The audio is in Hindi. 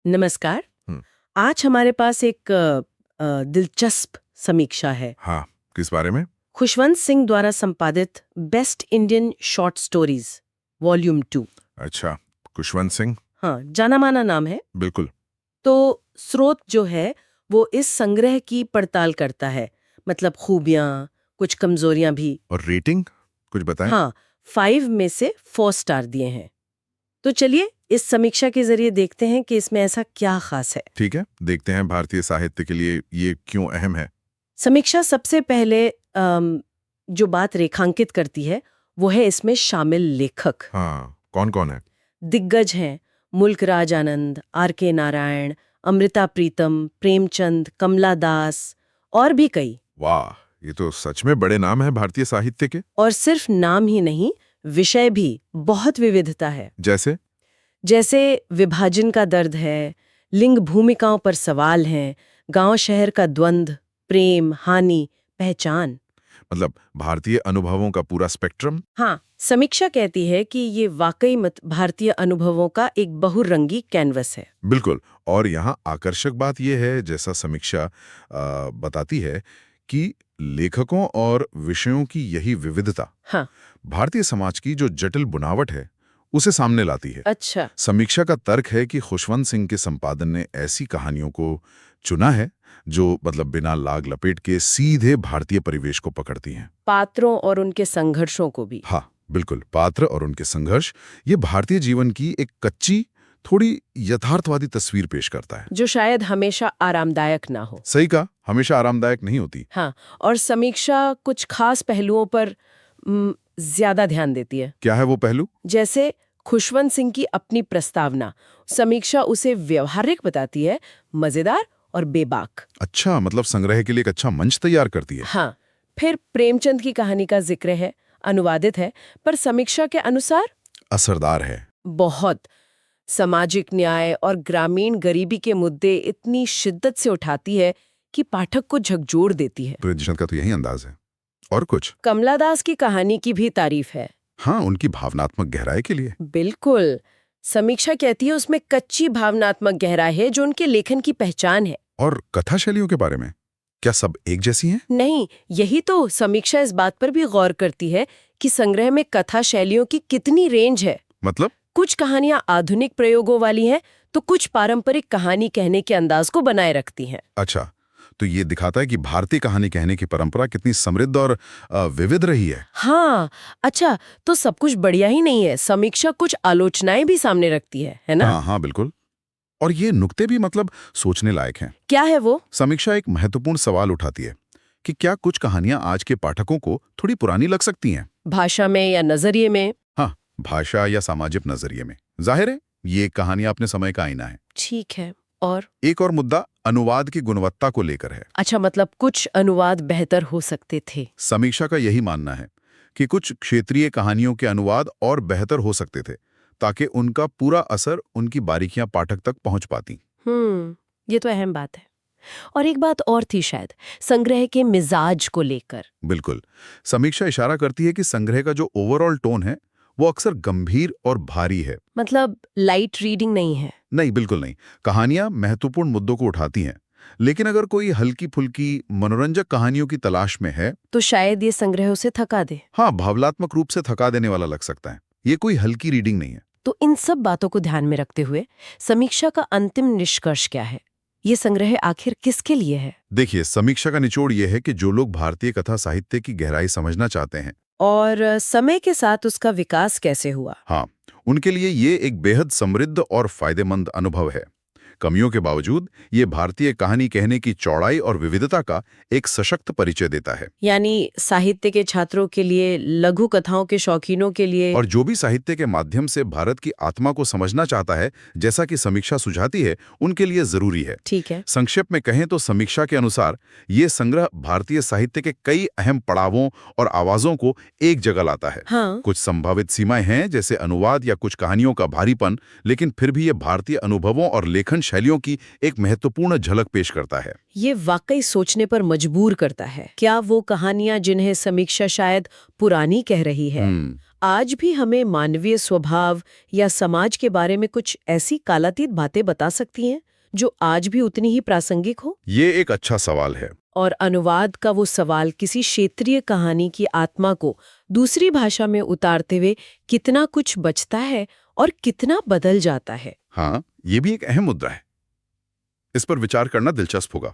नमस्कार। हम्म, आज हमारे पास एक दिलचस्प समीक्षा है। हाँ, किस बारे में? खुशवंत सिंह द्वारा संपादित best Indian short stories volume 2। अच्छा, खुशवंत सिंह। हाँ, जाना माना नाम है। बिल्कुल। तो स्रोत जो है वो इस संग्रह की पड़ताल करता है, मतलब खूबियां, कुछ कमजोरियां भी। और रेटिंग कुछ बताएं। हाँ, 5 में से 4 स्टार दिए हैं। तो चलिए इस समीक्षा के जरिए देखते हैं कि इसमें ऐसा क्या खास है। ठीक है, देखते हैं भारतीय साहित्य के लिए ये क्यों अहम है। समीक्षा सबसे पहले जो बात रेखांकित करती है वो है इसमें शामिल लेखक। हाँ, कौन कौन है? दिग्गज हैं मुल्क राज आनंद, R.K. नारायण, अमृता प्रीतम, प्रेमचंद, कमला दास और भी कई। वाह, ये तो सच में बड़े नाम हैं भारतीय साहित्य के। और सिर्फ नाम ही नहीं, विषय भी बहुत विविधता है। जैसे? जैसे विभाजन का दर्द है, लिंग भूमिकाओं पर सवाल हैं, गांव शहर का द्वंद्व, प्रेम, हानि, पहचान। मतलब भारतीय अनुभवों का पूरा स्पेक्ट्रम। हाँ, समीक्षा कहती है कि ये वाकई मत भारतीय अनुभवों का एक बहुरंगी कैनवस है। बिल्कुल। और यहाँ आकर्षक बात यह है, जैसा समीक्षा बताती है, कि लेखकों और विषयों की यही विविधता हाँ। भारतीय समाज की जो जटिल बुनावट है उसे सामने लाती है। अच्छा। समीक्षा का तर्क है कि खुशवंत सिंह के संपादन ने ऐसी कहानियों को चुना है जो मतलब बिना लाग लपेट के सीधे भारतीय परिवेश को पकड़ती हैं। पात्रों और उनके संघर्षों को भी। हाँ, बिल्कुल, पात्र और उनके संघर्ष ये भारतीय जीवन की एक कच्ची, थोड़ी यथार्थवादी तस्वीर पेश करता है। जो शायद हमेशा आरामदायक ना हो। सही कहा, हमेशा आरामदायक नहीं होती। हाँ, और समीक्षा कुछ खास पहलुओं पर ज्यादा ध्यान देती है। क्या है वो पहलू? जैसे खुशवंत सिंह की अपनी प्रस्तावना, समीक्षा उसे व्यवहारिक बताती है, मजेदार और बेबाक। अच्छा, मतलब संग्रह के लिए एक अच्छा मंच तैयार करती है। हाँ, फिर प्रेमचंद की कहानी का जिक्र है, अनुवादित है, पर समीक्षा के अनुसार असरदार है। बहुत सामाजिक न्याय और ग्रामीण गरीबी के मुद्दे इतनी शिद्दत से उठाती है कि पाठक को झकझोर देती है। प्रेमचंद का तो यही अंदाज है। और कुछ? कमला दास की कहानी की भी तारीफ है। हाँ, उनकी भावनात्मक गहराई के लिए। बिल्कुल। समीक्षा कहती है उसमें कच्ची भावनात्मक गहराई है जो उनके लेखन की पहचान है। और कथा शैलियों के बारे में क्या सब एक जैसी हैं? नहीं, यही तो समीक्षा इस बात पर भी गौर करती है कि संग्रह में कथा शैलियों की कितनी रेंज है। मतलब? कुछ कहानियां आधुनिक प्रयोगों वाली हैं, तो कुछ पारंपरिक कहानी कहने के अंदाज को बनाए रखती हैं। अच्छा, तो ये दिखाता है कि भारतीय कहानी कहने की परंपरा कितनी समृद्ध और विविध रही है। हाँ, अच्छा, तो सब कुछ बढ़िया ही नहीं है। समीक्षा कुछ आलोचनाएं भी सामने रखती है ना? हाँ हाँ, बिल्कुल। और ये नुक्ते भी मतलब सोचने लायक हैं। क्या है वो? समीक्षा एक महत्वपूर्ण सवाल उठाती है कि क्या कुछ कहानियां आज के पाठकों को थोड़ी पुरानी लग सकती हैं? भाषा में या नजरिए में? हाँ, भाषा या सामाजिक नजरिए में। जाहिर है, ये कहानियां अपने समय का आईना है। ठीक है। और एक और मुद्दा अनुवाद की गुणवत्ता को लेकर है। अच्छा, मतलब कुछ अनुवाद बेहतर हो सकते थे। समीक्षा का यही मानना है कि कुछ क्षेत्रीय कहानियों के अनुवाद और बेहतर हो सकते थे ताकि उनका पूरा असर, उनकी बारीकियां पाठक तक पहुंच पाती। ये तो अहम बात है। और एक बात और थी शायद, संग्रह के मिजाज को लेकर। बिल्कुल। समीक्षा इशारा करती है कि संग्रह का जो ओवरऑल टोन है वो अक्सर गंभीर और भारी है। मतलब लाइट रीडिंग नहीं है। नहीं, बिल्कुल नहीं। कहानियां महत्वपूर्ण मुद्दों को उठाती हैं, लेकिन अगर कोई हल्की फुल्की मनोरंजक कहानियों की तलाश में है तो शायद ये संग्रह उसे थका दे। हाँ, भावनात्मक रूप से थका देने वाला लग सकता है। ये कोई हल्की रीडिंग नहीं है। तो इन सब बातों को ध्यान में रखते हुए समीक्षा का अंतिम निष्कर्ष क्या है? ये संग्रह आखिर किसके लिए है? देखिए, समीक्षा का निचोड़ यह है कि जो लोग भारतीय कथा साहित्य की गहराई समझना चाहते हैं और समय के साथ उसका विकास कैसे हुआ, हाँ, उनके लिए ये एक बेहद समृद्ध और फायदेमंद अनुभव है। कमियों के बावजूद ये भारतीय कहानी कहने की चौड़ाई और विविधता का एक सशक्त परिचय देता है। यानी साहित्य के छात्रों के लिए, लघु कथाओं के शौकीनों के लिए, और जो भी साहित्य के माध्यम से भारत की आत्मा को समझना चाहता है, जैसा कि समीक्षा सुझाती है, उनके लिए जरूरी है। ठीक है। संक्षेप में कहें तो समीक्षा के अनुसार ये संग्रह भारतीय साहित्य के कई अहम पड़ावों और आवाजों को एक जगह लाता है। हाँ। कुछ संभावित सीमाएं हैं, जैसे अनुवाद या कुछ कहानियों का भारीपन, लेकिन फिर भी ये भारतीय अनुभवों और लेखन शैलियों की एक महत्वपूर्ण झलक पेश करता है। ये वाकई सोचने पर मजबूर करता है। क्या वो कहानियां जिन्हें समीक्षा शायद पुरानी कह रही है, आज भी हमें मानवीय स्वभाव या समाज के बारे में कुछ ऐसी कालातीत बातें बता सकती हैं जो आज भी उतनी ही प्रासंगिक हो? ये एक अच्छा सवाल है। और अनुवाद का वो सवाल किसी क्षेत्रीय कहानी की आत्मा को दूसरी भाषा में उतारते हुए कितना कुछ बचता है और कितना बदल जाता है। हाँ, ये भी एक अहम मुद्दा है। इस पर विचार करना दिलचस्प होगा।